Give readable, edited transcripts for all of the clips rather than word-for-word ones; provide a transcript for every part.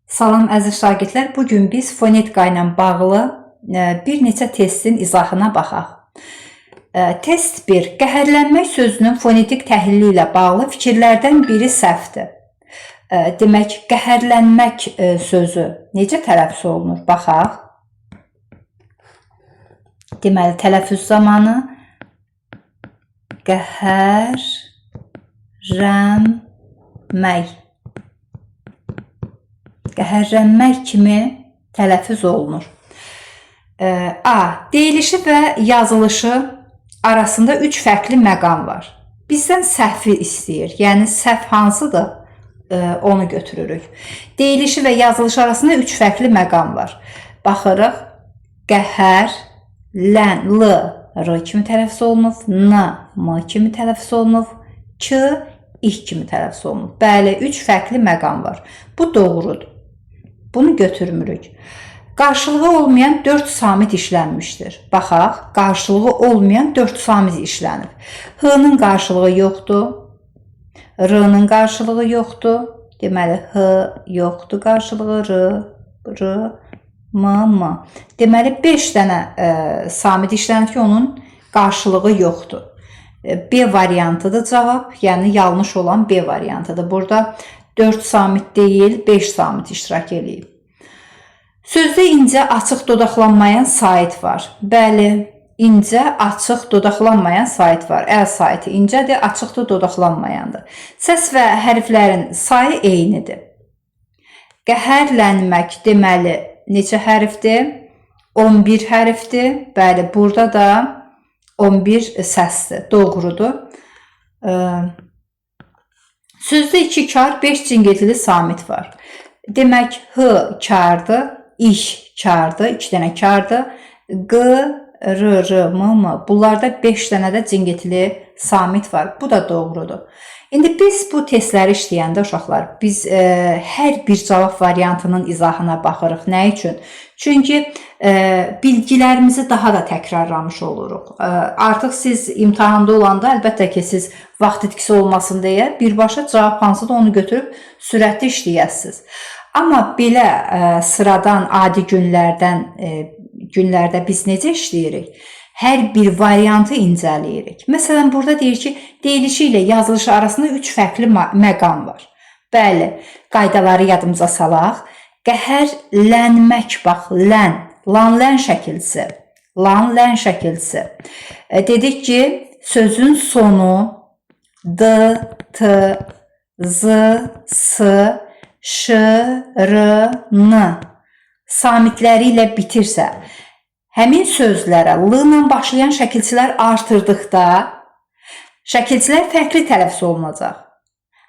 Salam əziz şagirdlər, bugün biz fonetika ilə bağlı bir neçə testin izahına baxaq. Test 1. Qəhərlənmək sözünün fonetik təhlili ilə bağlı fikirlərdən biri səhvdir. Demək, qəhərlənmək sözü necə tələffüz olunur? Baxaq. Deməli, tələffüz zamanı qəhərlənmək. Qəhərlənmək kimi tələffüz olunur. A. Deyilişi və yazılışı arasında 3 fərqli məqam var. Bizdən səhvi istəyir. Yəni, səhv hansıdır? Onu götürürük. Deyilişi və yazılışı arasında 3 fərqli məqam var. Baxırıq. Qəhər, lən, l, r kimi tələffüz olunub, n, m kimi tələffüz olunub, k, ih kimi tələffüz olunub. Bəli, 3 fərqli məqam var. Bu doğrudur. Bunu götürmürük. Qarşılığı olmayan 4 samit işlənmişdir. Baxaq, qarşılığı olmayan 4 samit işlənib. H-nın qarşılığı yoxdur. R-nın qarşılığı yoxdur. Deməli, H yoxdur qarşılığı, R, M. Deməli, 5 dənə samit işlənib ki, onun qarşılığı yoxdur. B variantıdır cavab, yəni yanlış olan B variantıdır. Burada 4 samit deyil, 5 samit iştirak edib. Sözdə incə, açıq dodaqlanmayan sait var. Bəli, incə, açıq dodaqlanmayan sait var. Əl saiti incədir, açıqdır, dodaqlanmayandır. Səs və hərflərin sayı eynidir. Qəhərlənmək deməli neçə hərfdir? 11 hərfdir. Bəli, burada da 11 səsdir. Doğrudur. Sözdə 2 kar, 5 cingiltili samit var. Demək, H kardır, iş kardır, 2 dənə kardır. Q, R, M. Bunlarda 5 dənə də cingiltili samit var. Bu da doğrudur. İndi biz bu testləri işləyəndə uşaqlar, biz hər bir cavab variantının izahına baxırıq. Nə üçün? Çünki bilgilərimizi daha da təkrarlamış oluruq. Artıq siz imtahanda olanda əlbəttə ki, siz vaxt itkisi olmasın deyə birbaşa cavab hansıdır onu götürüb sürətli işləyəsiniz. Amma belə sıradan adi günlərdə biz necə işləyirik? Hər bir variantı incələyirik. Məsələn, burada deyir ki, deyilişi ilə yazılışı arasında 3 fərqli məqam var. Bəli, qaydaları yadımıza salaq. Qəhərlənmək, bax, lən, lan-lən şəkilsi. Lan-lən şəkilsi. Dedik ki, sözün sonu d, t, z, s, ş, r, n samitləri ilə bitirsə, həmin sözlərə l ilə başlayan şəkilçilər artırdıqda şəkilçilər fərqli tələffüz olunacaq.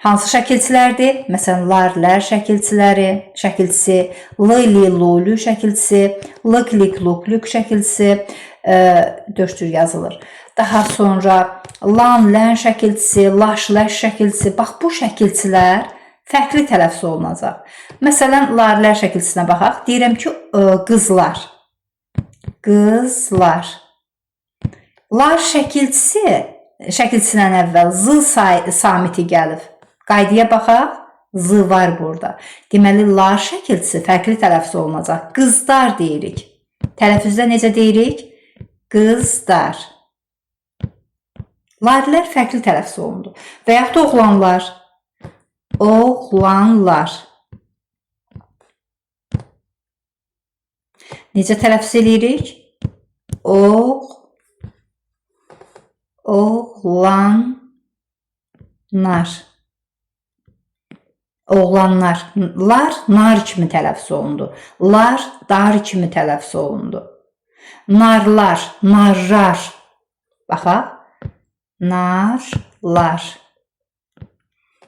Hansı şəkilçilərdir? Məsələn, lar, lər şəkilçisi, l-li, lu şəkilçisi, l-klik, luk şəkilçisi 4 cür yazılır. Daha sonra lan, lən şəkilçisi, laş, ləş şəkilçisi. Bax, bu şəkilçilər fərqli tələffüz olunacaq. Məsələn, lar, lər şəkilçisinə baxaq. Deyirəm ki, qızlar. Qızlar. Lar şəkilçisindən əvvəl z samiti gəlib. Qaydaya baxaq, z var burada. Deməli, lar şəkilçisi fərqli tələffüz olunacaq. Qızlar deyirik. Tələffüzdə necə deyirik? Qızlar. Larlər fərqli tələffüz olundu. Və yaxud da oğlanlar. Oğlanlar. Necə tələffüz edirik? Oğlanlar. Oğlanlar. Lar, nar kimi tələffüz olundu. Lar, dar kimi tələffüz olundu. Narlar, narrar. Baxaq. Narlar.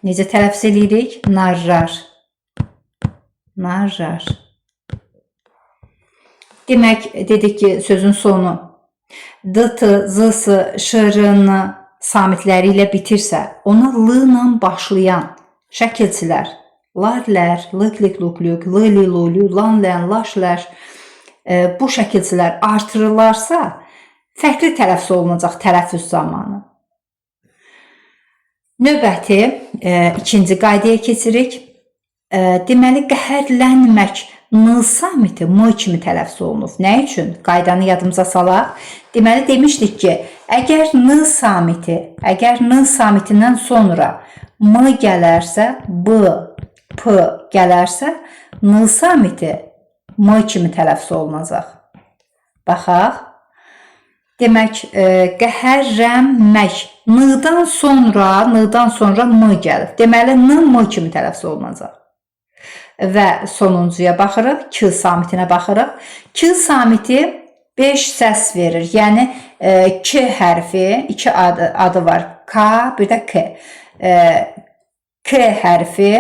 Necə tələffüz edirik? Narrar. Narrar. Demək, dedik ki, sözün sonu d-t, z-s, ş-r-n samitləri ilə bitirsə, ona l ilə başlayan şəkilçilər, lar, lər, l-klik, luk, l-li, lu, lan, lən, laş, ləş, bu şəkilçilər artırılarsa, fərqli tələffüz olunacaq tələffüz zamanı. Növbəti ikinci qaydaya keçirik. Deməli, qəhərlənmək n samiti m kimi tələffüz olunur. Nə üçün? Qaydanı yadımıza salaq. Deməli, demişdik ki, əgər n samitindən sonra m gələrsə, b, p gələrsə, n samiti m kimi tələffüz olunacaq. Baxaq. Demək, qəhərlənmək n-dan sonra m gəlir. Deməli, n m kimi tələffüz olunacaq. Və sonuncuya baxırıq, k samitinə baxırıq. K samiti 5 səs verir. Yəni, k hərfi, 2 adı var. K, bir də k. K hərfi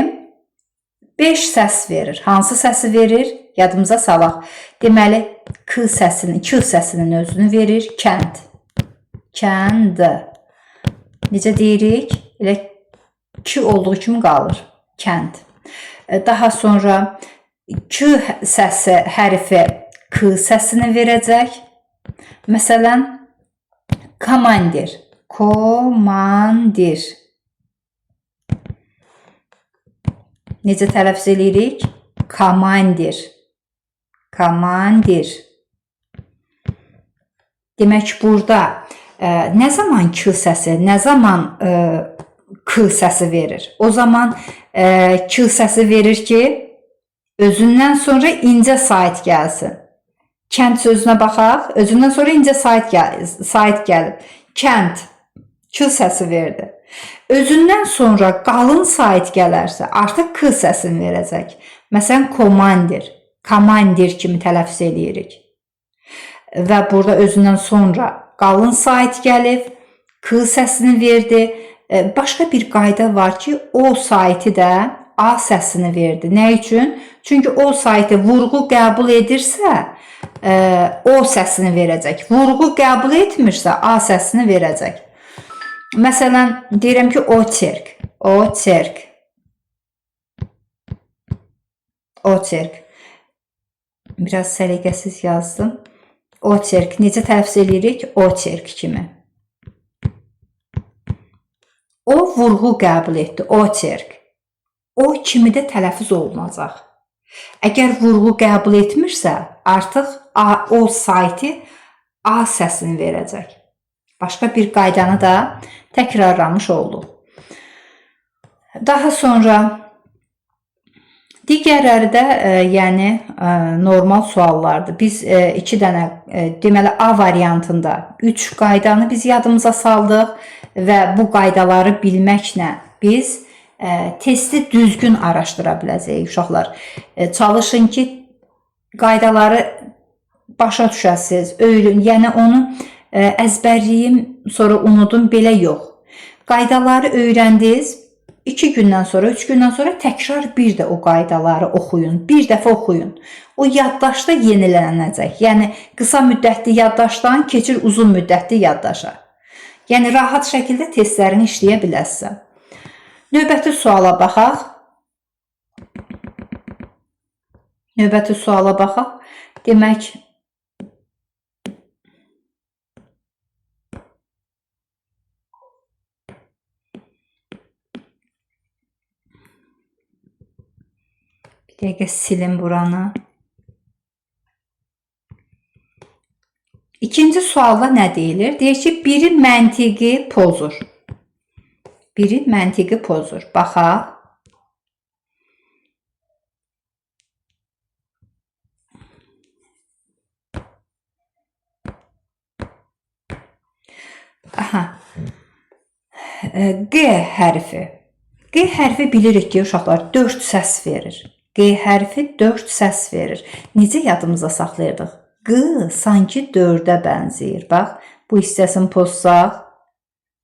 5 səs verir. Hansı səsi verir? Yadımıza salaq. Deməli, k səsinin özünü verir. Kənd. Kənd. Necə deyirik? Elə k olduğu kimi qalır. Kənd. Daha sonra k səsi hərfi k səsini verəcək. Məsələn, komandir. Komandir. Necə tələffüz edirik? Komandir. Komandir. Demək, burada nə zaman k səsi, nə zaman k səsi verir? O zaman k səsi verir ki, özündən sonra incə sait gəlsin. Kənd sözünə baxaq, özündən sonra incə sait gəlib. Kənd k səsi verdi. Özündən sonra qalın sait gələrsə, artıq k səsini verəcək. Məsələn, komandir. Komandir kimi tələffüz edirik. Və burada özündən sonra qalın sait gəlib, k səsini verdi. Başqa bir qayda var ki, o saiti də a səsini verdi. Nə üçün? Çünki o saiti vurğu qəbul edirsə, o səsini verəcək. Vurğu qəbul etmirsə, a səsini verəcək. Məsələn, deyirəm ki, oçerk. Oçerk. Oçerk. Biraz səliqəsiz yazdım. Oçerk. Necə tələffüz edirik? Oçerk kimi. O vurğu qəbul etdi. Oçerk. O kimi də tələffüz olunacaq. Əgər vurğu qəbul etmirsə, artıq o saiti a səsini verəcək. Başqa bir qaydanı da təkrarlamış olduq. Daha sonra digərləri də yəni normal suallardır. Biz 2 dənə, deməli A variantında 3 qaydanı biz yadımıza saldıq və bu qaydaları bilməklə biz testi düzgün araşdıra biləcəyik uşaqlar. Çalışın ki, qaydaları başa düşəsiniz, öyrün. Yəni onu əzbərliyim, sonra unudum, belə yox. Qaydaları öyrəndiniz, 2 gündən sonra, 3 gündən sonra təkrar bir də o qaydaları oxuyun. Bir dəfə oxuyun. O yaddaşda yenilənəcək. Yəni, qısa müddətli yaddaşdan keçir uzun müddətli yaddaşa. Yəni, rahat şəkildə testlərini işləyə biləsən. Növbəti suala baxaq. Növbəti suala baxaq. Demək, bir dəqiqə silin buranı. İkinci sualda nə deyilir? Deyir ki, biri məntiqi pozur. Biri məntiqi pozur. Baxaq. Aha. G hərfi. G hərfi bilirik ki, uşaqlar 4 səs verir. G hərfi 4 səs verir. Necə yadımıza saxlayırdıq? G sanki 4-ə bənzəyir. Bax, bu hissəsini pozsaq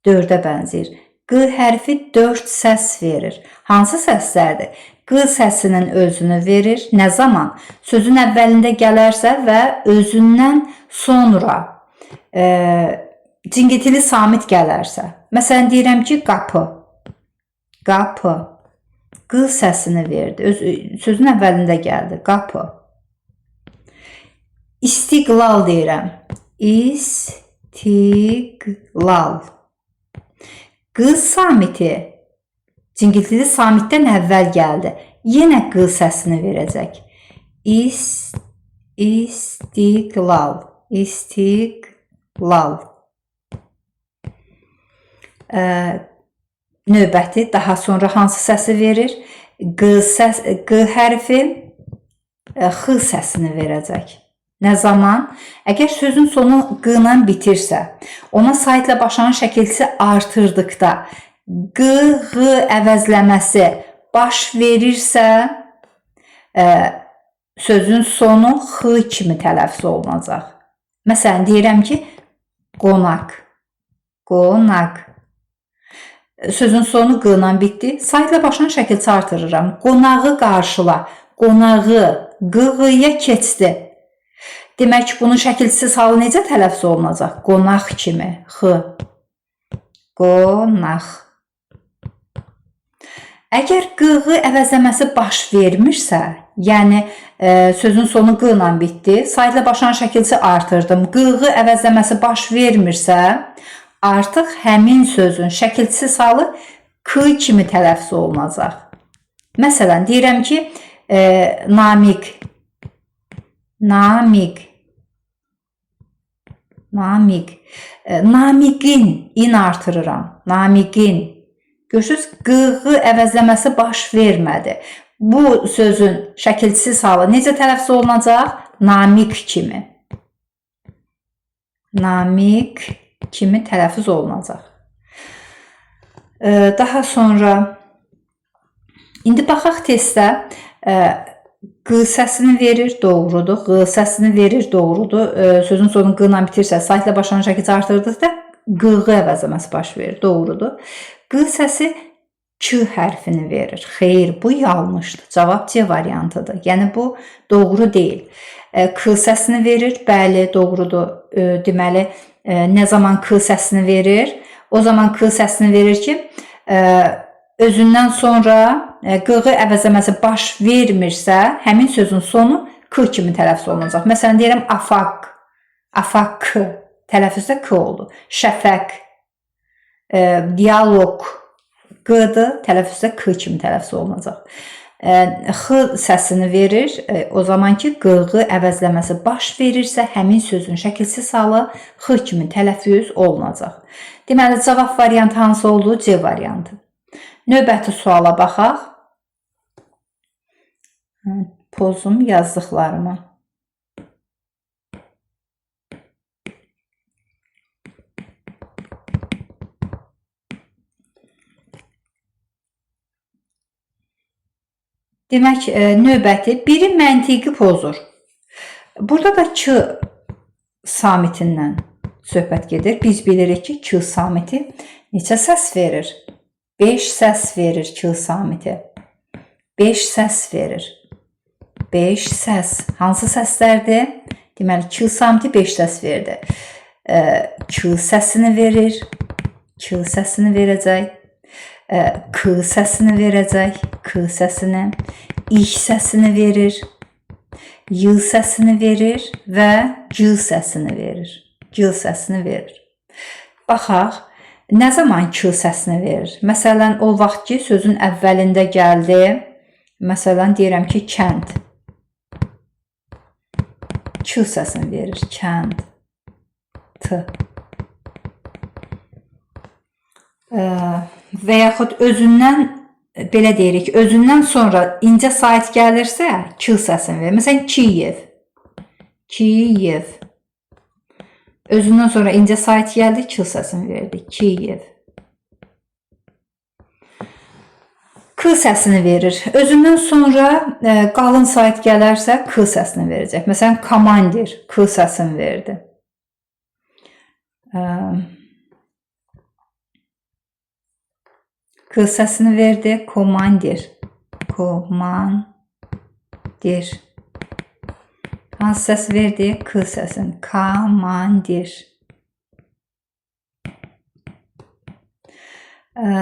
4-ə bənzəyir. G hərfi 4 səs verir. Hansı səslərdir? G səsinin özünü verir. Nə zaman? Sözün əvvəlində gələrsə və özündən sonra cingiltili samit gələrsə. Məsələn, deyirəm ki, qapı. Qapı. Q səsini verdi. Sözün əvvəlində gəldi. Qapı. İstiqlal deyirəm. İstiqlal. Q samiti cingiltili samitdən əvvəl gəldi. Yenə q səsini verəcək. İstiqlal. İstiqlal. Növbəti daha sonra hansı səsi verir? Q hərfi x səsini verəcək. Nə zaman? Əgər sözün sonu q ilə bitirsə, ona saitlə başlanan şəkilçisi artırdıqda q, ğ əvəzləməsi baş verirsə, sözün sonu x kimi tələffüz olunacaq. Məsələn, deyirəm ki, qonaq. Qonaq. Sözün sonu q ilə bitdi. Saitlə başlanan şəkilçisi artırıram. Qonağı qarşıla. Qonağı q-ğıya keçdi. Demək, bunun şəkilçisiz halı necə tələffüz olunacaq? Qonaq kimi. X. Qonaq. Əgər q-ğı əvəzləməsi baş vermirsə, yəni sözün sonu q ilə bitdi, saitlə başlanan şəkilçisi artırdım. Q-ğı əvəzləməsi baş vermirsə, artıq həmin sözün şəkilçisiz halı k kimi tələffüz olunacaq. Məsələn, deyirəm ki, Namiq. Namiq. Namiq. Namiqin. İn artırıram. Namiqin. Görürsünüz, q-ğı əvəzləməsi baş vermədi. Bu sözün şəkilçisiz halı necə tələffüz olunacaq? Namiq kimi. Namiq kimi tələffüz olunacaq. Daha sonra indi baxaq testdə. Q səsini verir, doğrudur. Q səsini verir, doğrudur. Sözün sonu q ilə bitirsə, saitlə başlanan şəkilçisi artırdıqda q-ğı əvəzləməsi baş verir, doğrudur. Q səsi ç hərfini verir. Xeyr, bu yanlışdır. Cavab C variantıdır. Yəni bu doğru deyil. K səsini verir, bəli, doğrudur. Deməli, nə zaman k səsini verir? O zaman k səsini verir ki, özündən sonra q-ğı əvəzləməsi baş vermirsə, həmin sözün sonu k kimi tələffüz olunacaq. Məsələn, deyirəm afaq. Afaq. Tələffüzdə k oldu. Şəfəq. Dialoq. Q-dır. Tələffüzdə k kimi tələffüz olunacaq. X səsini verir. O zaman ki, q-ğı əvəzləməsi baş verirsə, həmin sözün şəkilçisiz halı x kimi tələffüz olunacaq. Deməli, cavab variantı hansı oldu? C variantı. Növbəti suala baxaq. Pozum yazdıqlarımı. Demək, növbəti biri məntiqi pozur. Burada da Q samitindən söhbət gedir. Biz bilirik ki, Q samiti neçə səs verir? 5 səs verir Q samiti. 5 səs verir. 5 səs. Hansı səslərdir? Deməli, Q samiti 5 səs verdi. Q səsini verir. Q səsini verəcək. K səsini verəcək. K səsini. İş səsini verir. Y səsini verir və C səsini verir. C səsini verir. Baxaq. Nə zaman Q səsini verir? Məsələn, o vaxt ki, sözün əvvəlində gəldi. Məsələn, deyirəm ki, kənd. Q səsini verir. Kənd. T. Və yaxud özündən, belə deyirik, özündən sonra incə sait gəlirsə, Q səsini verir. Məsələn, Kiyev. Kiyev. Özündən sonra incə sait gəldi, Q səsini verdi. Kiyev. K səsini verir. Özündən sonra qalın sait gələrsə, K səsini verəcək. Məsələn, komandir. K səsini verdi. K səsini verdi. Komandir. Komandir. Hansı səs verdi? K səsini. Komandir.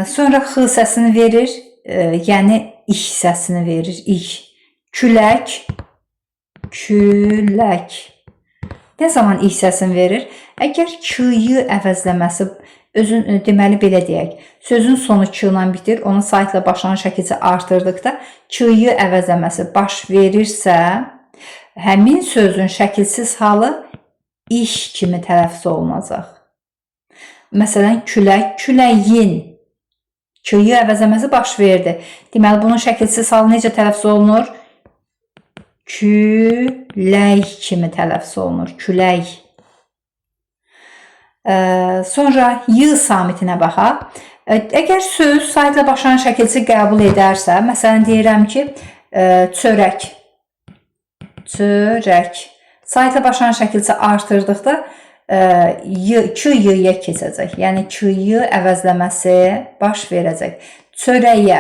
Sonra X səsini verir. Yəni iş səsini verir. İş. Külək. Külək. Nə zaman ilk səsini verir? Əgər k-yı əvəzləməsi deməli belə deyək, sözün sonu k ilə bitir, onun saitlə başlanan şəkilçi artırdıqda k-yı əvəzləməsi baş verirsə, həmin sözün şəkilsiz halı iş kimi tələffüz olunacaq. Məsələn, külək, küləyin k-yı əvəzləməsi baş verdi. Deməli, bunun şəkilsiz halı necə tələffüz olunur? Külək kimi tələffüz olunur. Külək. Sonra y samitinə baxaq. Əgər söz saitlə başlanan şəkilçi qəbul edərsə, məsələn deyirəm ki, çörək. Çörək. Saitlə başlanan şəkilçi artırdıqda k-y-yə keçəcək. Yəni k-y əvəzləməsi baş verəcək. Çörəyə.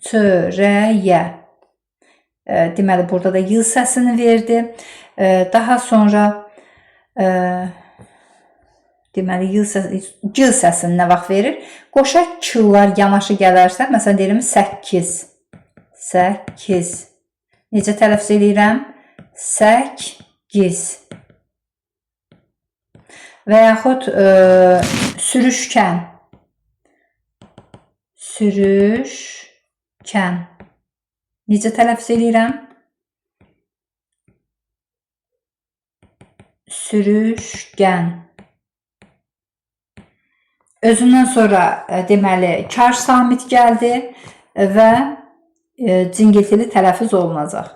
Çörəyə. Deməli, burada da y səsini verdi. Daha sonra deməli, g səsini nə vaxt verir? Qoşa k-lar yanaşı gələrsə, məsələn, deyirəm 8. 8. Necə tələffüz edirəm? 8. Və yaxud sürüşkən. Sürüşkən. Necə tələffüz edirəm? Sürüşkən. Özündən sonra deməli kar samit gəldi və cingiltili tələffüz olunacaq.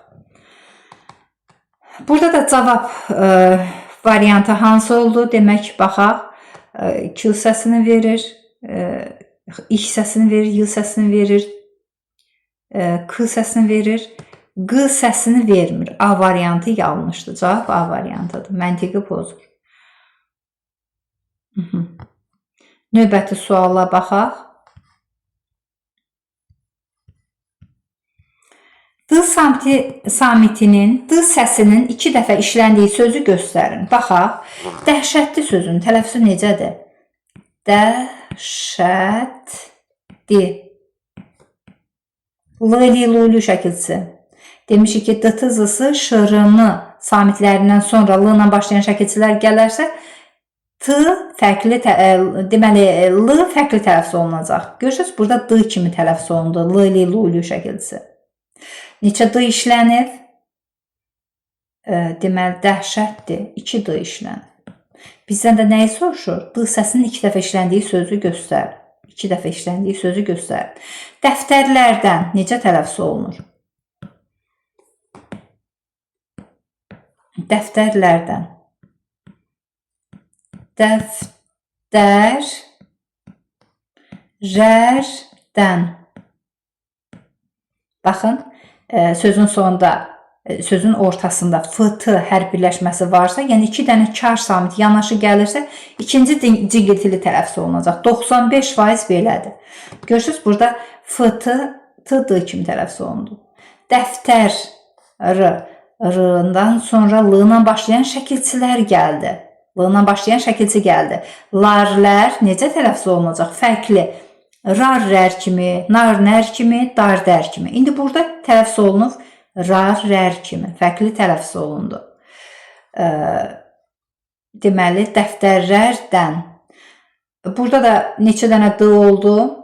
Burada da cavab variantı hansı oldu? Demək, baxaq. K səsini verir, iş səsini verir, y səsini verir, k səsini verir, g səsini vermir. A variantı yanlışdır. Cavab A variantıdır. Məntiqi pozur. Növbəti suala baxaq. D samitinin D səsinin 2 dəfə işləndiyi sözü göstərin. Baxaq. Dəhşətli sözün tələffüzü necədir? Dəhşətli. L-li-lu-lu şəkilçisi. Demişik ki, d-t-z-sı, ş-r-n samitlərindən sonra l ilə başlayan şəkilçilər gələrsə, t fərqli, deməli, l fərqli tələffüz olunacaq. Görürsünüz, burada d kimi tələffüz olundu. L-li-lu-lu şəkilçisi. Neçə d işlənir? Deməli, dəhşətdir. 2 d işlənir. Bizdən də nəyi soruşur? D səsinin 2 dəfə işləndiyi sözü göstər. 2 dəfə işləndiyi sözü göstər. Dəftərlərdən necə tələffüz olunur? Dəftərlərdən. Dəftərlərdən. Baxın, sözün sonunda, sözün ortasında f-t hərf birləşməsi varsa, yəni 2 dənə kar samit yanaşı gəlirsə, ikinci cingiltili tələffüz olunacaq. 95% belədir. Görürsünüz, burada f-t, t-d kimi tələffüz olundu. Dəftər, r-dan sonra l ilə başlayan şəkilçilər gəldi. L ilə başlayan şəkilçi gəldi. Lar-lər necə tələffüz olunacaq? Fərqli. Rar-rər kimi, nar-nər kimi, dar-dər kimi. İndi burada tələffüz olunub rar-rər kimi. Fərqli tələffüz olundu. Deməli, dəftərlərdən. Burada da neçə dənə d oldu?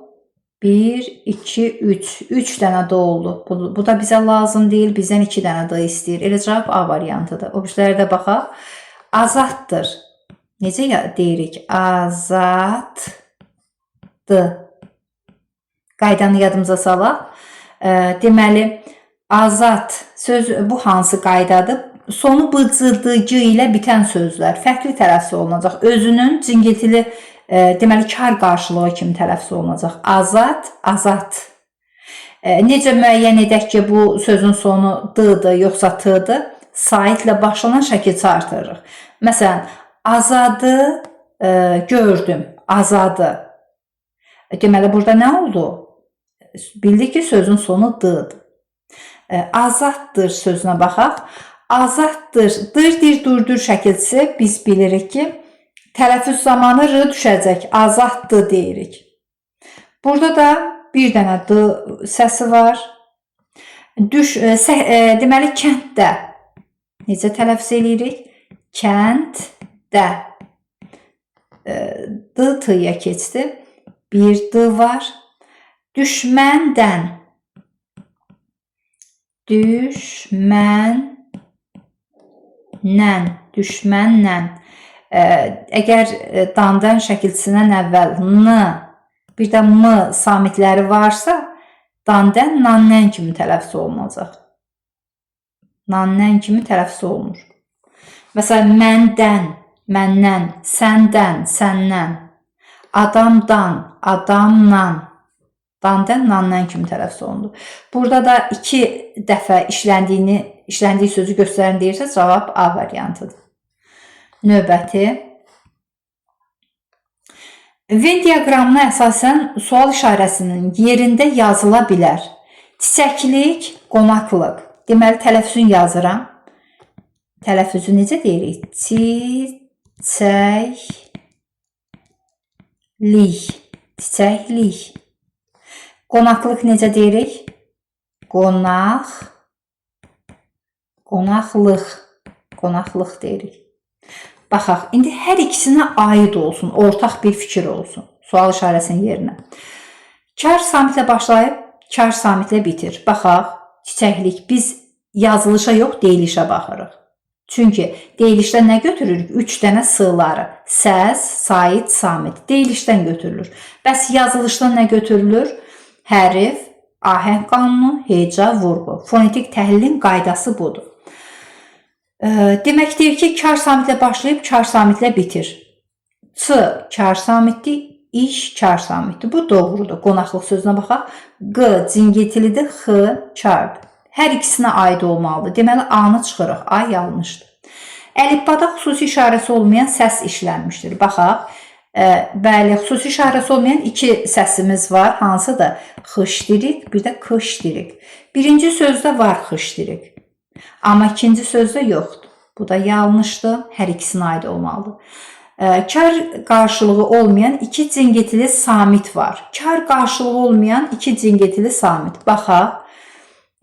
1, 2, 3. 3 dənə d oldu. Bu da bizə lazım deyil. Bizdən 2 dənə d istəyir. Elə cavab A variantıdır. O birləri də baxaq. Azaddır. Necə deyirik? Azaddır. Qaydanı yadımıza salaq. Deməli, azad söz bu hansı qaydadır? Sonu bıcırdıcı ilə bitən sözlər fərqli tələffüz olunacaq. Özünün cingiltili, deməli, kar qarşılığı kimi tələffüz olunacaq. Azad, azad. Necə müəyyən edək ki, bu sözün sonu d-dır, yoxsa t-dır? Saitlə başlanan şəkilçi artırırıq. Məsələn, azadı gördüm, azadı. Deməli, burada nə oldu? Bildik ki, sözün sonu d-dır. Azaddır sözünə baxaq. Azaddır, dır-dir, durdur şəkilçisi biz bilirik ki, tələffüz zamanı r düşəcək, azaddır deyirik. Burada da bir dənə d səsi var. Deməli, kənddə necə tələffüz edirik? Kənddə. D t-ya keçdi. Bir d var. Düşməndən. Düşmənlə. Əgər dandan şəkilçisindən əvvəl n, bir də m samitləri varsa, dandən nandən kimi tələffüz olunacaq. Nandən kimi tələffüz olunur. Məsələn, məndən, səndən, adamdan, adamdan, dandən nandən kimi tələffüz olundu. Burada da 2 dəfə işləndiyi sözü göstərən deyirsə, cavab A variantıdır. Növbəti. Venn diaqramına əsasən sual işarəsinin yerində yazıla bilər. Çiçəklik, qonaqlıq. Deməli, tələffüzünü yazıram. Tələffüzü necə deyirik? Çiçəklik. Qonaqlıq necə deyirik? Qonaqlıq deyirik. Baxaq, indi hər ikisinə aid olsun, ortaq bir fikir olsun. Sual işarəsinin yerinə. Kar samitlə başlayıb, kar samitlə bitir. Baxaq, çiçəklik. Biz yazılışa yox, deyilişə baxırıq. Çünki deyilişdə nə götürürük? 3 dənə sığları. Səs, sait, samit. Deyilişdən götürülür. Bəs yazılışdan nə götürülür? Hərf, ahəng qanunu, heca, vurğu. Fonetik təhlilin qaydası budur. Deməkdir ki, kar samitlə başlayıb, kar samitlə bitir. Ç, kar samitdir, iş, kar samitdir. Bu doğrudur. Qonaqlıq sözünə baxaq. Q, cingiltilidir, x, kardır. Hər ikisinə aid olmalıdır. Deməli, A-nı çıxırıq. A yanlışdır. Əlifbada xüsusi işarəsi olmayan səs işlənmişdir. Baxaq. Bəli, xüsusi işarəsi olmayan 2 səsimiz var. Hansıdır? Xışdirik, bir də kışdirik. Birinci sözdə var xışdirik. Amma ikinci sözdə yoxdur. Bu da yanlışdır. Hər ikisinə aid olmalıdır. Kar qarşılığı olmayan 2 cingiltili samit var. Kar qarşılığı olmayan 2 cingiltili samit. Baxaq.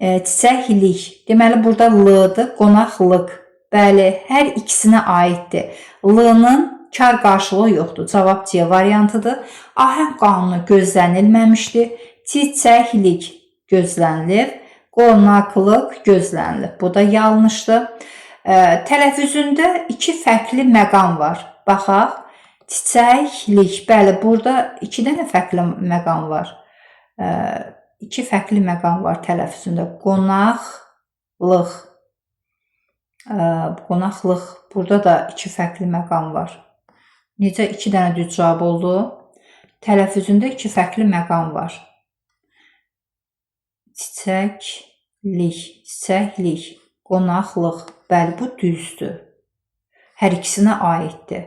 Çiçəklik. Deməli, burada l-dır. Qonaqlıq. Bəli, hər ikisinə aiddir. L-nın kar qarşılığı yoxdur. Cavab C variantıdır. Ahəng qanunu gözlənilməmişdir. Çiçəklik gözlənilir. Qonaqlıq gözlənilir. Bu da yanlışdır. Tələffüzündə 2 fərqli məqam var. Baxaq. Çiçəklik. Bəli, burada 2 dənə fərqli məqam var. 2 fərqli məqam var tələffüzündə. Qonaqlıq. Qonaqlıq. Burada da 2 fərqli məqam var. Necə 2 dənə düz cavab oldu? Tələffüzündə 2 fərqli məqam var. Çiçəklik, qonaqlıq. Bəli, bu düzdür. Hər ikisinə aiddir.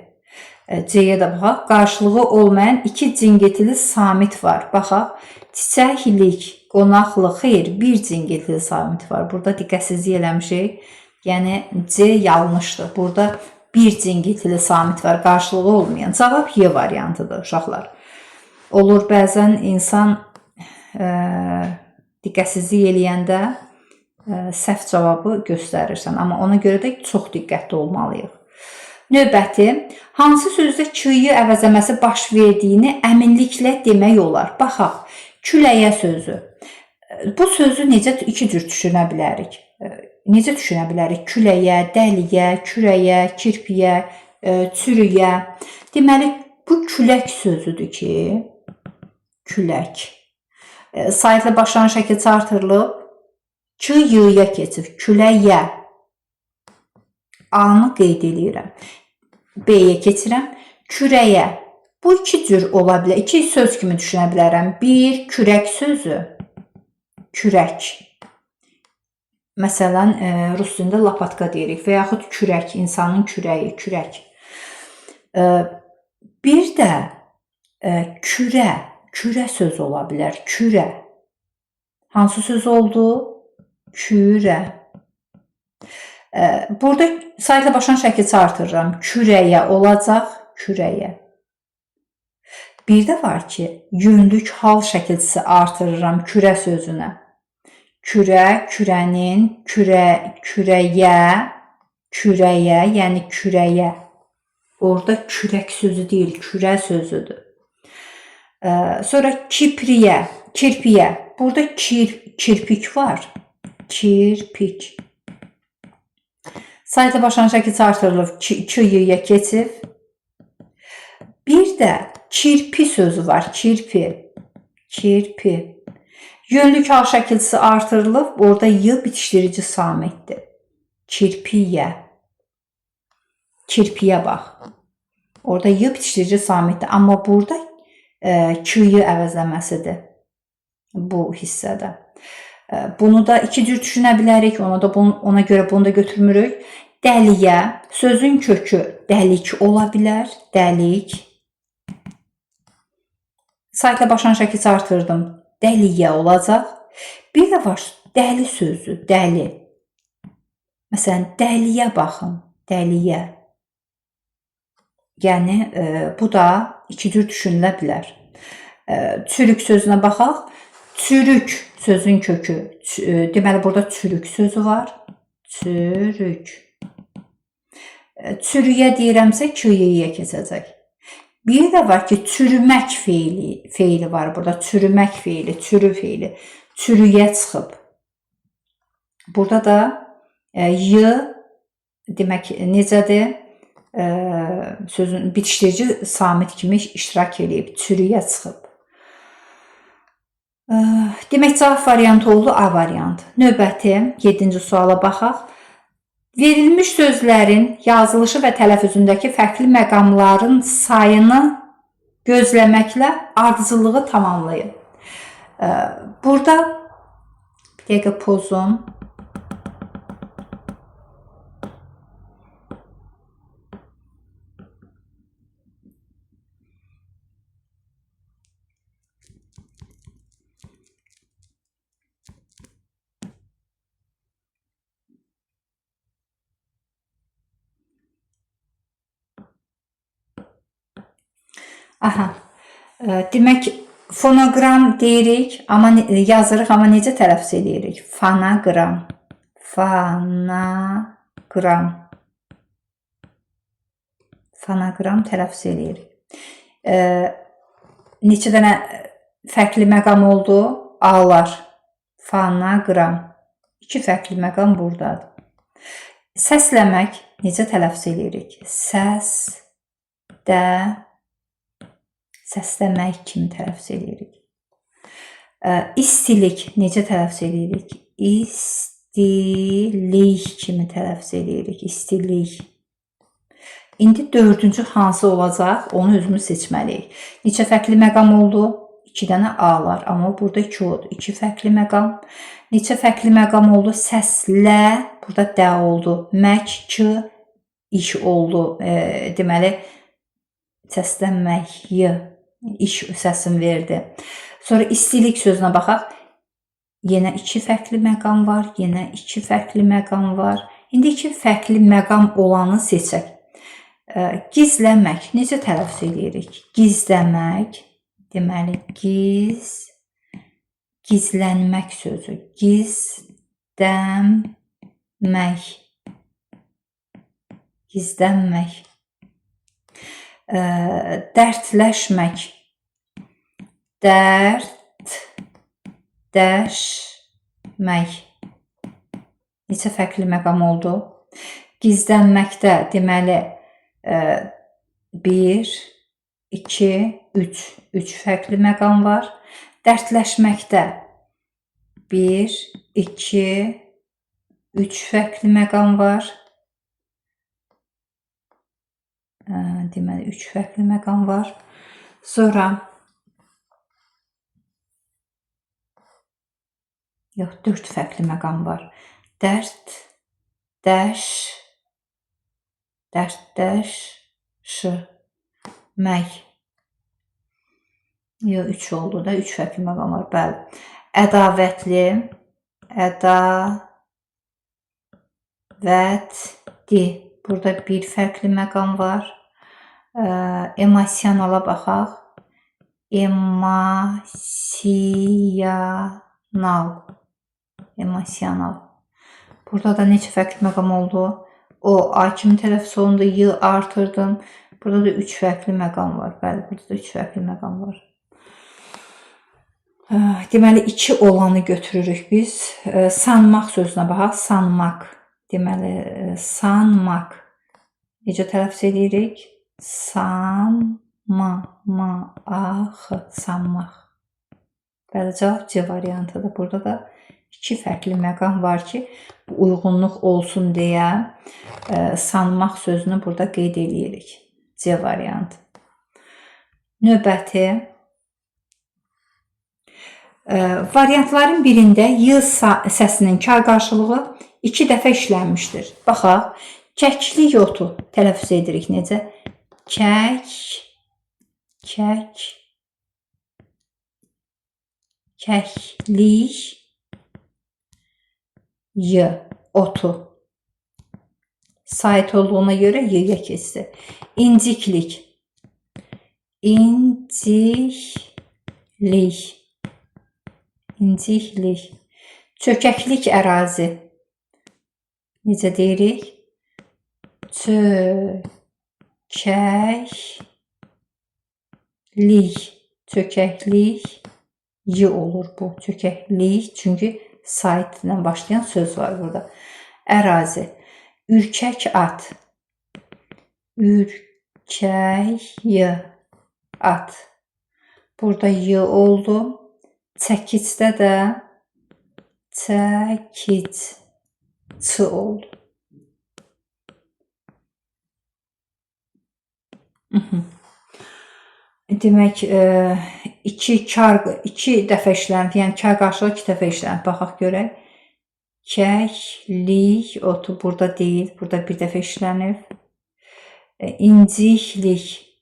C-yə də baxaq. Qarşılığı olmayan 2 cingiltili samit var. Baxaq. Çiçəklik, qonaqlıq. Xeyr, 1 cingiltili samit var. Burada diqqətsizlik eləmişik. Yəni, C yanlışdır. Burada 1 cingiltili samit var. Qarşılığı olmayan. Cavab Y variantıdır, uşaqlar. Olur, bəzən insan diqqətsizlik eləyəndə səhv cavabı göstərirsən. Amma ona görə də çox diqqətli olmalıyıq. Növbəti, hansı sözdə K-yı əvəzləməsi baş verdiyini əminliklə demək olar? Baxaq, küləyə sözü. Bu sözü necə 2 cür düşünə bilərik? Necə düşünə bilərik? Küləyə, dəliyə, kürəyə, kirpiyə, çürüyə. Deməli, bu külək sözüdür ki, külək. Saitlə başlayan şəkilçi artırılıb, K-yıya keçib, küləyə. A-nı qeyd edirəm. B-yə keçirəm, kürəyə. Bu 2 cür ola bilər. 2 söz kimi düşünə bilərəm. Bir, kürək sözü. Kürək. Məsələn, rus dilində lapatka deyirik və yaxud kürək, insanın kürəyi, kürək. Bir də kürə söz ola bilər. Kürə. Hansı söz oldu? Kürə. Burada saitlə başlayan şəkilçi artırıram. Kürəyə olacaq, kürəyə. Bir də var ki, yönlük hal şəkilçisi artırıram kürə sözünə. Kürə, kürənin, kürəyə, kürəyə, yəni kürəyə. Orada kürək sözü deyil, kürə sözüdür. Sonra kirpiyə. Burada kirpik var. Kirpik. Saytla başlanan şəkil artırılıb, k-yə keçib. Bir də kirpi sözü var, kirpi. Yönlük hal şəkilçisi artırılıb, orada y bitişdirici samitdir. Kirpiyə bax. Orada y bitişdirici samitdir, amma burada k-yi əvəzləməsidir bu hissədə. Bunu da iki cür düşünə bilərik, ona görə bunu da götürmürük. Dəliyə, sözün kökü dəlik ola bilər, dəlik. Saytla başlanan şəkilçisi artırdım. Dəliyə olacaq. Bir də var dəli sözü, dəli. Məsələn, dəliyə baxın, dəliyə. Yəni, bu da iki cür düşünülə bilər. Çürük sözünə baxaq. Çürük sözün kökü. Deməli, burada çürük sözü var. Çürük. Çürüyə deyirəmsə, k-yə keçəcək. Bir də var ki, çürümək feili var burada. Çürümək feili, çürü feili. Çürüyə çıxıb. Burada da y demək necədir? Sözün bitişdirici samit kimi iştirak edib. Çürüyə çıxıb. Demək, cavab variantı oldu A variantı. Növbəti 7-ci suala baxaq. Verilmiş sözlərin yazılışı və tələffüzündəki fərqli məqamların sayını gözləməklə ardıcıllığı tamamlayın. Burada bir dəqiqə pozum. Demək, fonoqram deyirik, yazırıq, amma necə tələffüz edirik? Fonoqram. Fonoqram tələffüz edirik. Neçə dənə fərqli məqam oldu? A-lar. Fonoqram. 2 fərqli məqam buradadır. Səsləmək necə tələffüz edirik? Səsləmək kimi tələffüz edirik. İstilik necə tələffüz edirik? İstilik kimi tələffüz edirik. İstilik. İndi 4-cü hansı olacaq? Onu özümüz seçməliyik. Neçə fərqli məqam oldu? 2 dənə A-lar. Amma burada 2 oldu. 2 fərqli məqam. Neçə fərqli məqam oldu? Səslə. Burada də oldu. Mək, k, iş oldu. Deməli, səslənmək, y. İş səsin verdi. Sonra istilik sözünə baxaq. Yenə 2 fərqli məqam var. Yenə 2 fərqli məqam var. İndi 2 fərqli məqam olanı seçək. Gizləmək necə tələffüz edirik? Gizləmək. Deməli, gizlənmək sözü. Gizlənmək. Dərdləşmək. Dərdləşmək. Neçə fərqli məqam oldu? Gizlənməkdə deməli 1, 2, 3. 3 fərqli məqam var. Dərdləşməkdə 1, 2, 3 fərqli məqam var. Deməli, 3 fərqli məqam var. Sonra 4 fərqli məqam var. Dərdləşmək. 3 oldu da, 3 fərqli məqam var. Bəli. Ədavətli. Burada 1 fərqli məqam var. Emosionala baxaq. Emosional. Burada da neçə fərqli məqam oldu? O A kimi tələffüz olundu, Y artırdım. Burada da 3 fərqli məqam var. Bəli, burada da 3 fərqli məqam var. Deməli, 2 olanı götürürük biz. Sanmaq sözünə baxaq. Sanmaq. Deməli, sanmaq. Necə tələffüz edirik? Sanmaq. Bəli, cavab C variantıdır. Burada da 2 fərqli məqam var ki, bu uyğunluq olsun deyə sanmaq sözünü burada qeyd edirik. C variantı. Növbəti. Variantların birində Y səsinin kar qarşılığı 2 dəfə işlənmişdir. Baxaq, kəklik otu tələffüz edirik necə? Kəklik Y otu. Sait olduğuna görə Y-yə keçdi. İnciklik. İnciklik. Çökəklik ərazi. Necə deyirik? Çökəklik Y olur bu. Çökəklik, çünki saitlə başlayan söz var burada. Ərazi. Ürkək at. At. Burada Y oldu. Çəkicdə də çəkicçi oldu. Demək, 2 dəfə işlənib, yəni kar qarşılığı 2 dəfə işlənib. Baxaq görək. Kəklik otu burada deyil, burada 1 dəfə işlənib.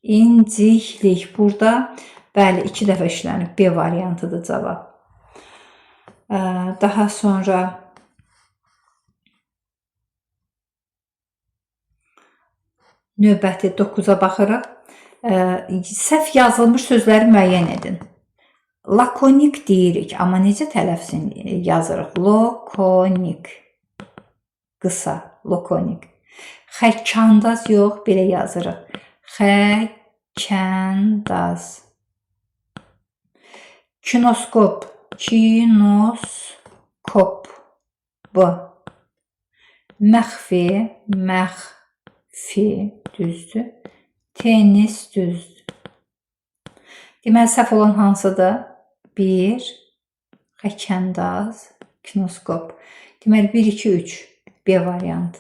İnciklik burada, bəli, 2 dəfə işlənib. B variantıdır cavab. Daha sonra növbəti 9-a baxırıq. Səhv yazılmış sözləri müəyyən edin. Lakonik deyirik, amma necə tələffüz yazırıq? Lokonik. Qısa, lokonik. Xəkkandaz yox, belə yazırıq. Xəkkandaz. Kinoskop. Məxfi. Düzdür. Tenis düzdür. Deməli, səhv olan hansıdır? 1. Xəkkandaz. Kinoskop. Deməli, 1, 2, 3. B variantı.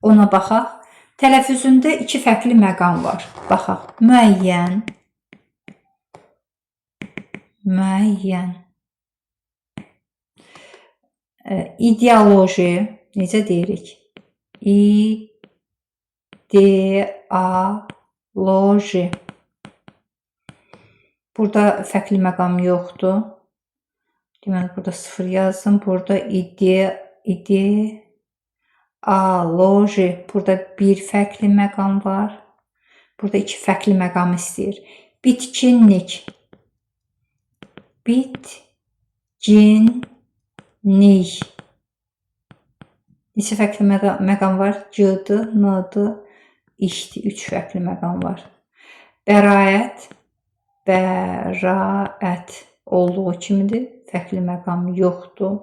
Ona baxaq. Tələffüzündə 2 fərqli məqam var. Baxaq. Müəyyən. İdeoloji. Necə deyirik? İdeoloji. Burada fərqli məqam yoxdur. Deməli, burada 0 yazdım. Burada ideoloji. Burada 1 fərqli məqam var. Burada 2 fərqli məqam istəyir. Bitkinlik. Neçə fərqli məqam var? C-dır, N-dır, İş-dir. 3 fərqli məqam var. Bəraət olduğu kimidir. Fərqli məqam yoxdur.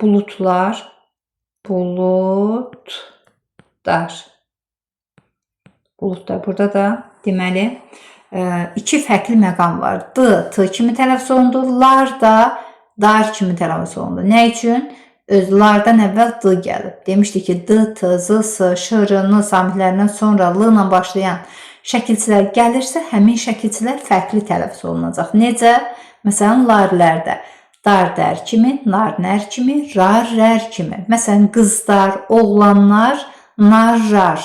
Buludlar. Burada da deməli 2 fərqli məqam var. D, T kimi tələffüz olundu. Lar da dar kimi tələffüz olundu. Nə üçün? Lardan əvvəl D gəlib. Demişdik ki, D, T, Z, S, Ş, R, N samitlərindən sonra L ilə başlayan şəkilçilər gəlirsə, həmin şəkilçilər fərqli tələffüz olunacaq. Necə? Məsələn, larlərdə dar dər kimi, nar nər kimi, rar rər kimi. Məsələn, qızlar, oğlanlar, narrar.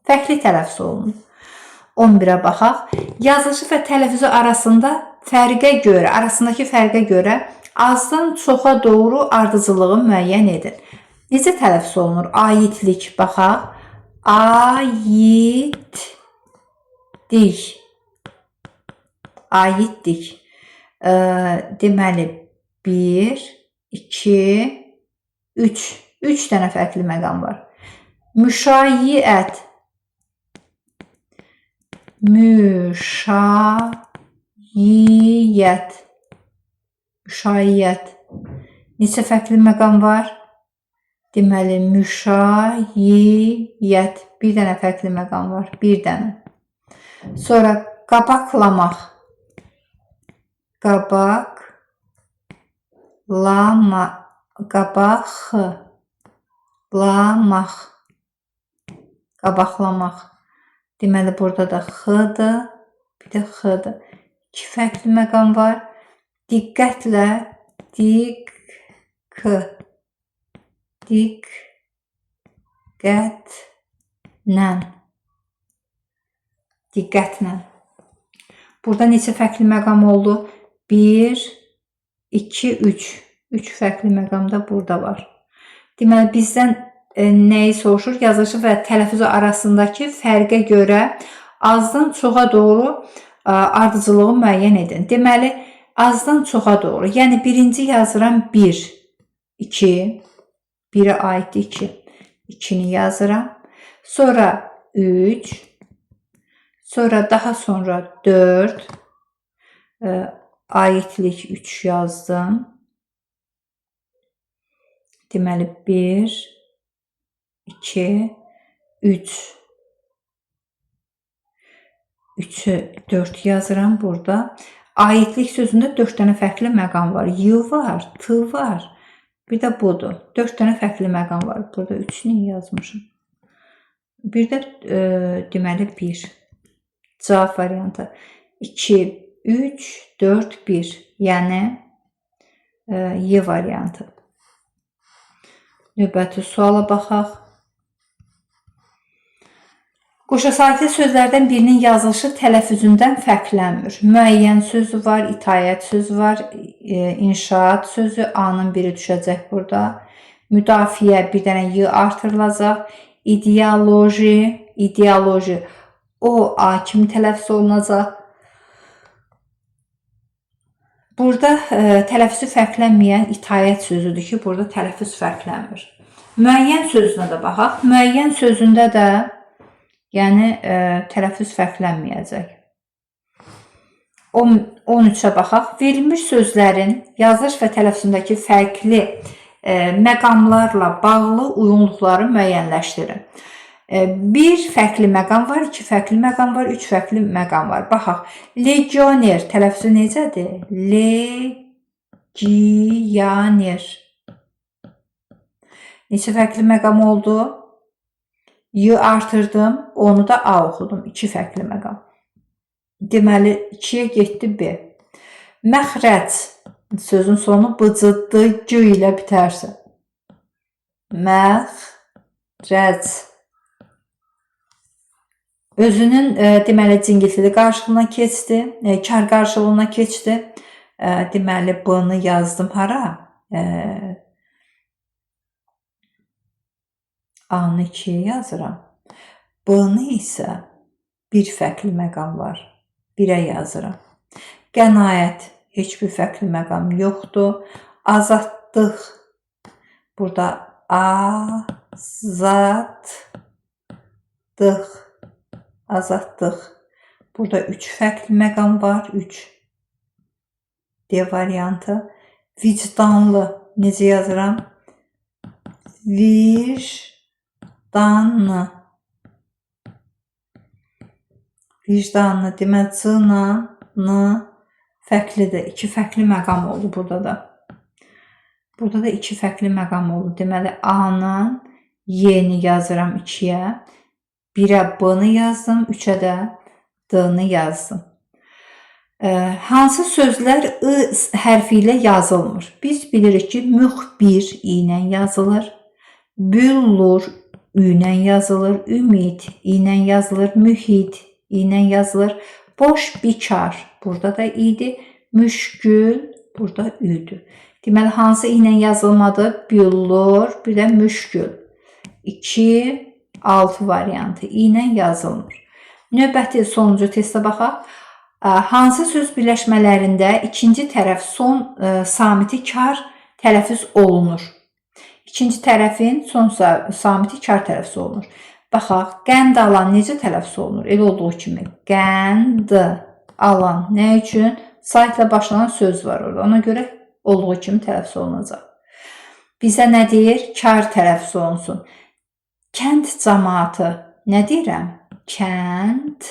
Fərqli tələffüz olunur. 11-ə baxaq. Yazılışı və tələffüzü arasındakı fərqə görə azdan çoxa doğru ardıcılığı müəyyən edin. Necə tələffüz olunur? Aidlik. Baxaq. Aidlik. Deməli, 1, 2, 3. 3 dənə fərqli məqam var. Müşayiət. Müşayiət. Müşayiət. Neçə fərqli məqam var? Deməli, müşayiət. Bir dənə fərqli məqam var. Bir dənə. Sonra qabaqlamaq. Qabaqlamaq. Qabaqlamaq. Deməli, burada da x-dır, bir də x-dır. İki fərqli məqam var. Diqqətlə, diqqətlə. Burada neçə fərqli məqam oldu? 1, 2, 3. 3 fərqli məqam da burada var. Deməli, bizdən nəyi soruşur? Yazılışı və tələffüzü arasındakı fərqə görə azdan çoxa doğru ardıcılığı müəyyən edin. Deməli, azdan çoxa doğru. Yəni, birinci yazıram 1, 2, 1-ə aiddir 2. 2-ni yazıram. Sonra 3, sonra daha sonra 4, aidlik 3 yazdım. Deməli, 1, 2, 3. 3'ü 4 yazıram burada. Aidlik sözündə 4 dənə fərqli məqam var. Y var, T var. Bir də budur. 4 dənə fərqli məqam var. Burada 3-ünü yazmışım. Bir də deməli 1. Cavab variantı. 2, 3, 4, 1. Yəni Y variantı. Növbəti suala baxaq. Qoşasaitli sözlərdən birinin yazılışı tələffüzündən fərqlənmir. Müəyyən sözü var, itayət sözü var, inşaat sözü, A-nın biri düşəcək burada. Müdafiə, bir dənə Y artırılacaq. İdeoloji, o A kimi tələffüz olunacaq. Burada tələffüzü fərqlənməyən itayət sözüdür ki, burada tələffüz fərqlənmir. Müəyyən sözünə də baxaq. Müəyyən sözündə də yəni tələffüz fərqlənməyəcək. 13-ə baxaq. Verilmiş sözlərin yazılış və tələffüzündəki fərqli məqamlarla bağlı uyğunluqları müəyyənləşdirin. Bir fərqli məqam var, 2 fərqli məqam var, 3 fərqli məqam var. Baxaq. Legioner tələffüzü necədir? Legioner. Neçə fərqli məqam oldu? Y artırdım, onu da A oxudum. 2 fərqli məqam. Deməli, 2-yə getdi B. Məxrəc. Sözün sonu bıcıddı, G ilə bitərsə. Məxrəc. Özünün deməli cingiltili qarşılığına keçdi, kar qarşılığına keçdi. Deməli, B-ni yazdım hara? A-nı 2-yə yazıram. B-ni isə bir fərqli məqam var. 1-ə yazıram. Qənaət, heç bir fərqli məqam yoxdur. Azadlıq, burada azadlıq. Burada 3 fərqli məqam var. 3. D variantı. Vicdanlı, necə yazıram? Vicdanlı, demək C-nı fərqlidir. 2 fərqli məqam oldu burada da. Burada da 2 fərqli məqam oldu. Deməli, A-nın Y-ni yazıram 2-yə. 1-ə B-ni yazdım, 3-ə də D-ni yazdım. Hansı sözlər I hərfi ilə yazılmır? Biz bilirik ki, müxbir I ilə yazılır. Büllur Ü ilə yazılır. Ümid I ilə yazılır. Mühit I ilə yazılır. Boş bikar burada da İ'dir. Müşkül burada Ü'dür. Deməli, hansı I ilə yazılmadı? Büllur, bir də müşkül. 2, 6 variantı I ilə yazılmır. Növbəti sonuncu testə baxaq. Hansı söz birləşmələrində ikinci tərəf son samiti kar tələffüz olunur? İkinci tərəfin son samiti kar tələffüz olunur. Baxaq, qənd alan necə tələffüz olunur? Elə olduğu kimi qənd alan. Nə üçün? Saytla başlanan söz var orada. Ona görə olduğu kimi tələffüz olunacaq. Bizə nə deyir? Kar tələffüz olunsun. Kənd cəmaatı. Nə deyirəm? Kənd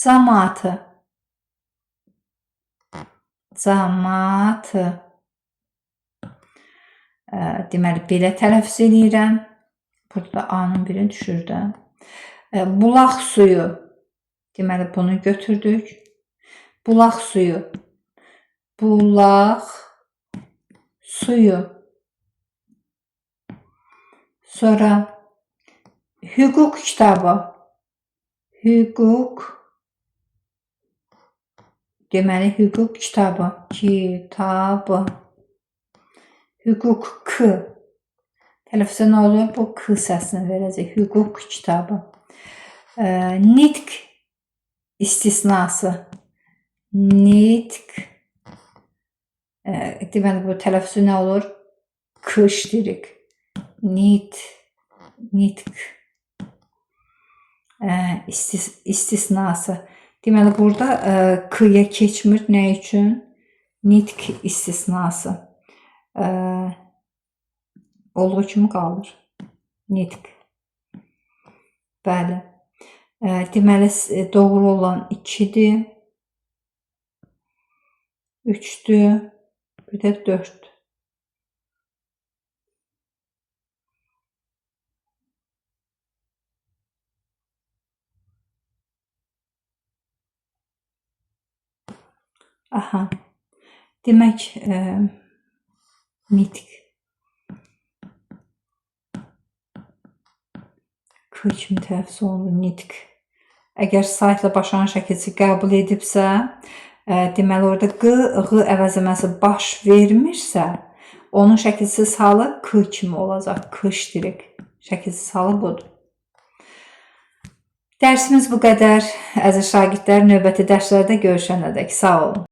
cəmaatı. Cəmaatı. Deməli, belə tələffüz edirəm. Burada A-nın birini düşürdüm. Bulaq suyu. Deməli, bunu götürdük. Bulaq suyu. Bulaq suyu. Sonra hüquq kitabı. Hüquq. Deməli, hüquq kitabı. Kitabı. Hüquq K. Tələffüzə nə olur? Bu K səsini verəcək. Hüquq kitabı. Nitq istisnası. Nitq. Deməli, bu tələffüzü nə olur? K işləyirik. Nitq. İstisnası. Deməli, burada K-ya keçmir. Nə üçün? Nitq istisnası. Olduğu kimi qalır. Nitq. Bəli. Deməli, doğru olan 2-dir. 3-dür. Bir də 4-dür. Aha. Demək, nitq. K kimi tələffüz olunur, nitq. Əgər saytla başlanan şəkilçi qəbul edibsə, deməli, orada Q, Ğ əvəzləməsi baş vermirsə, onun şəkilsiz halı K kimi olacaq. K işləyirik. Şəkilsiz halı budur. Dərsimiz bu qədər. Əziz şagirdlər, növbəti dərslərdə görüşənədək sağ olun.